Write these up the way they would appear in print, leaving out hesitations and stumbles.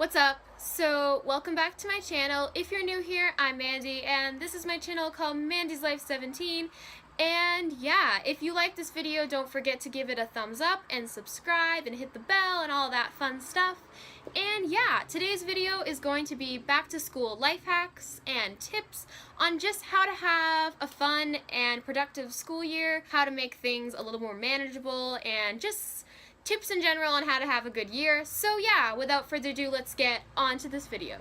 What's up? So welcome back to my channel. If you're new here, I'm Mandy and this is my channel called Mandy's Life 17. And yeah, if you like this video, don't forget to give it a thumbs up and subscribe and hit the bell and all that fun stuff. And yeah, today's video is going to be back to school life hacks and tips on just how to have a fun and productive school year, how to make things a little more manageable, and just tips in general on how to have a good year. So yeah, without further ado, let's get on to this video.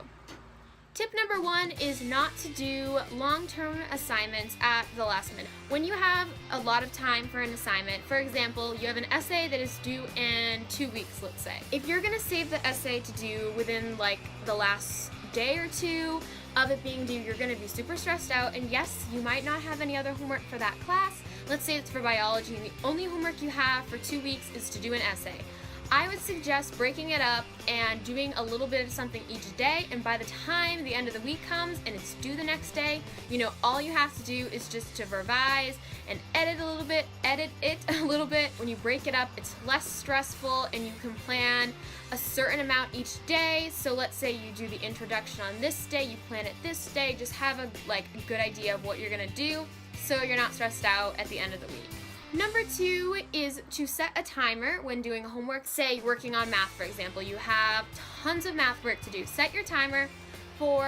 Tip number one is not to do long-term assignments at the last minute. When you have a lot of time for an assignment, for example, you have an essay that is due in 2 weeks, let's say. If you're gonna save the essay to do within like the last day or two of it being due, you're gonna be super stressed out, and yes, you might not have any other homework for that class. Let's say it's for biology and the only homework you have for 2 weeks is to do an essay. I would suggest breaking it up and doing a little bit of something each day, and by the time the end of the week comes and it's due the next day, you know, all you have to do is just to revise and edit it a little bit. When you break it up, it's less stressful and you can plan a certain amount each day. So let's say you do the introduction on this day, you plan it this day, just have a good idea of what you're gonna do so you're not stressed out at the end of the week. Number two is to set a timer when doing homework. Say you're working on math, for example. You have tons of math work to do. Set your timer for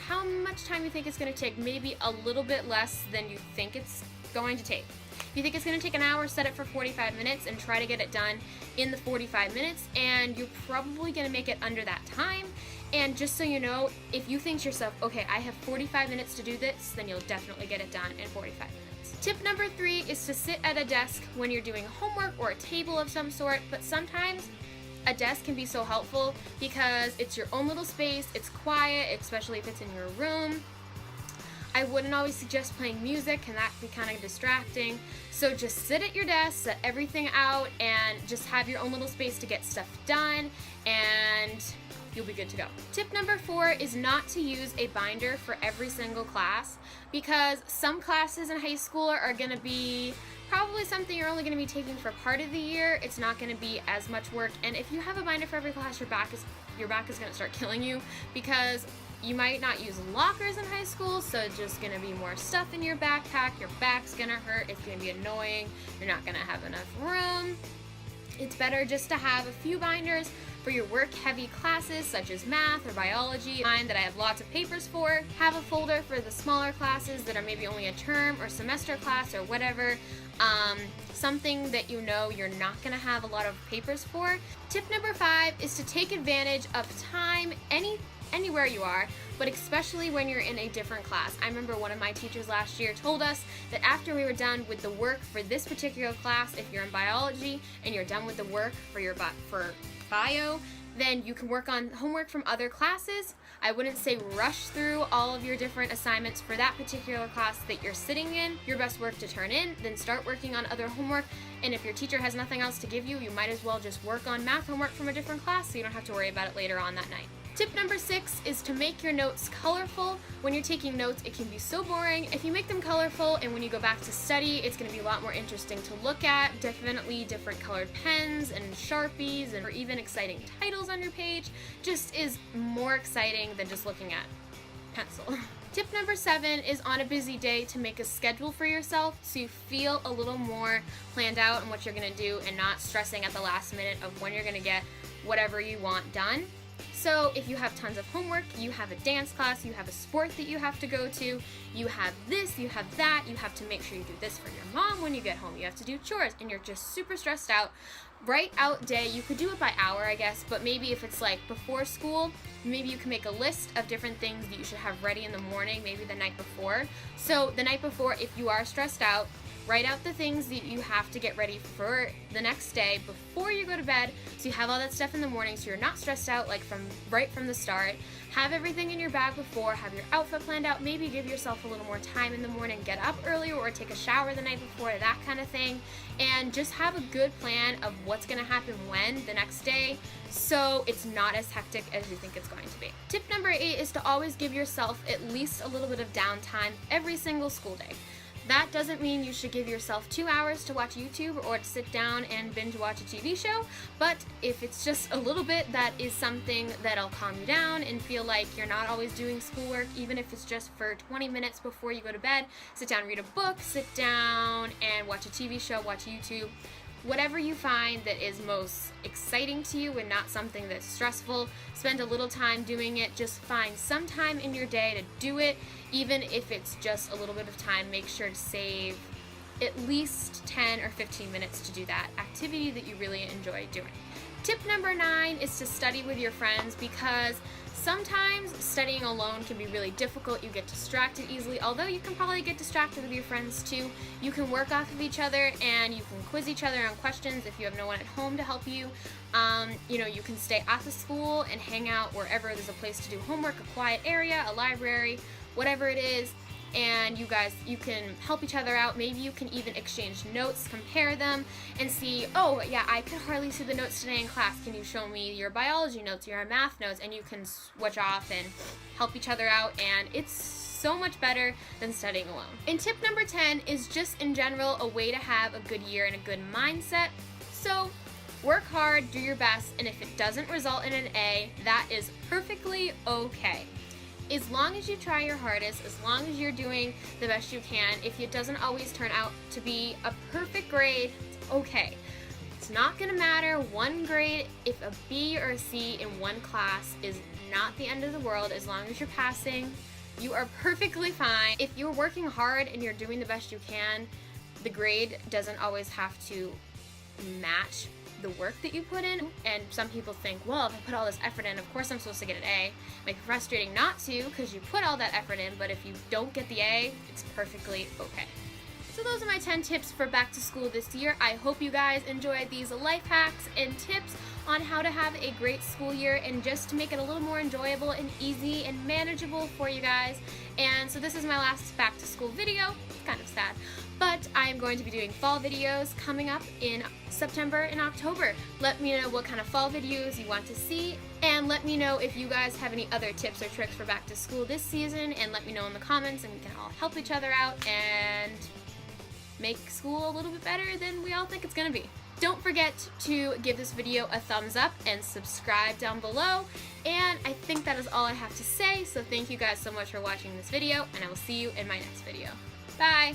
how much time you think it's going to take. Maybe a little bit less than you think it's going to take. If you think it's going to take an hour, set it for 45 minutes and try to get it done in the 45 minutes. And you're probably going to make it under that time. And just so you know, if you think to yourself, okay, I have 45 minutes to do this, then you'll definitely get it done in 45 minutes. Tip number three is to sit at a desk when you're doing homework or a table of some sort, but sometimes a desk can be so helpful because it's your own little space, it's quiet, especially if it's in your room. I wouldn't always suggest playing music, and that can be kind of distracting. So just sit at your desk, set everything out, and just have your own little space to get stuff done, and you'll be good to go. Tip number four is not to use a binder for every single class, because some classes in high school are going to be probably something you're only going to be taking for part of the year. It's not going to be as much work, and if you have a binder for every class, your back is going to start killing you, because you might not use lockers in high school, so it's just going to be more stuff in your backpack. Your back's going to hurt. It's going to be annoying. You're not going to have enough room. It's better just to have a few binders for your work-heavy classes such as math or biology, mine that I have lots of papers for. Have a folder for the smaller classes that are maybe only a term or semester class or whatever. Something that you know you're not going to have a lot of papers for. Tip number five is to take advantage of time anywhere you are, but especially when you're in a different class. I remember one of my teachers last year told us that after we were done with the work for this particular class, if you're in biology and you're done with the work for your bio, then you can work on homework from other classes. I wouldn't say rush through all of your different assignments for that particular class that you're sitting in. Your best work to turn in, then start working on other homework. And if your teacher has nothing else to give you, you might as well just work on math homework from a different class so you don't have to worry about it later on that night. Tip number six is to make your notes colorful. When you're taking notes, it can be so boring. If you make them colorful and when you go back to study, it's going to be a lot more interesting to look at. Definitely different colored pens and Sharpies or even exciting titles on your page just is more exciting than just looking at pencil. Tip number seven is on a busy day to make a schedule for yourself so you feel a little more planned out on what you're going to do and not stressing at the last minute of when you're going to get whatever you want done. So if you have tons of homework, you have a dance class, you have a sport that you have to go to, you have this, you have that, you have to make sure you do this for your mom when you get home, you have to do chores, and you're just super stressed out. Write out day, you could do it by hour, I guess, but maybe if it's like before school, maybe you can make a list of different things that you should have ready in the morning, maybe the night before. So the night before, if you are stressed out, write out the things that you have to get ready for the next day before you go to bed, so you have all that stuff in the morning so you're not stressed out right from the start. Have everything in your bag before, have your outfit planned out, maybe give yourself a little more time in the morning, get up earlier or take a shower the night before, that kind of thing, and just have a good plan of what's going to happen when the next day so it's not as hectic as you think it's going to be. Tip number eight is to always give yourself at least a little bit of downtime every single school day. That doesn't mean you should give yourself 2 hours to watch YouTube or to sit down and binge watch a TV show, but if it's just a little bit, that is something that'll calm you down and feel like you're not always doing schoolwork, even if it's just for 20 minutes before you go to bed. Sit down, read a book, sit down and watch a TV show, watch YouTube. Whatever you find that is most exciting to you and not something that's stressful, spend a little time doing it. Just find some time in your day to do it. Even if it's just a little bit of time, make sure to save at least 10 or 15 minutes to do that activity that you really enjoy doing. Tip number 9 is to study with your friends, because sometimes studying alone can be really difficult. You get distracted easily, although you can probably get distracted with your friends too. You can work off of each other and you can quiz each other on questions if you have no one at home to help you. You can stay at the school and hang out wherever there's a place to do homework, a quiet area, a library, whatever it is. And you can help each other out. Maybe you can even exchange notes, compare them, and see, oh yeah, I could hardly see the notes today in class. Can you show me your biology notes, your math notes? And you can switch off and help each other out, and it's so much better than studying alone. And tip number 10 is just in general a way to have a good year and a good mindset. So work hard, do your best, and if it doesn't result in an A, that is perfectly okay. As long as you try your hardest, as long as you're doing the best you can, if it doesn't always turn out to be a perfect grade, it's okay. It's not going to matter one grade. If a B or a C in one class is not the end of the world, as long as you're passing, you are perfectly fine. If you're working hard and you're doing the best you can, the grade doesn't always have to match the work that you put in. And some people think, well, if I put all this effort in, of course I'm supposed to get an A. It might be frustrating not to, because you put all that effort in, but if you don't get the A, it's perfectly okay. So those are my 10 tips for back to school this year. I hope you guys enjoyed these life hacks and tips on how to have a great school year and just to make it a little more enjoyable and easy and manageable for you guys. And so this is my last back to school video. It's kind of sad, but I'm going to be doing fall videos coming up in September and October. Let me know what kind of fall videos you want to see, and let me know if you guys have any other tips or tricks for back to school this season, and let me know in the comments, and we can all help each other out and make school a little bit better than we all think it's gonna be. Don't forget to give this video a thumbs up and subscribe down below. And I think that is all I have to say, so thank you guys so much for watching this video, and I will see you in my next video. Bye!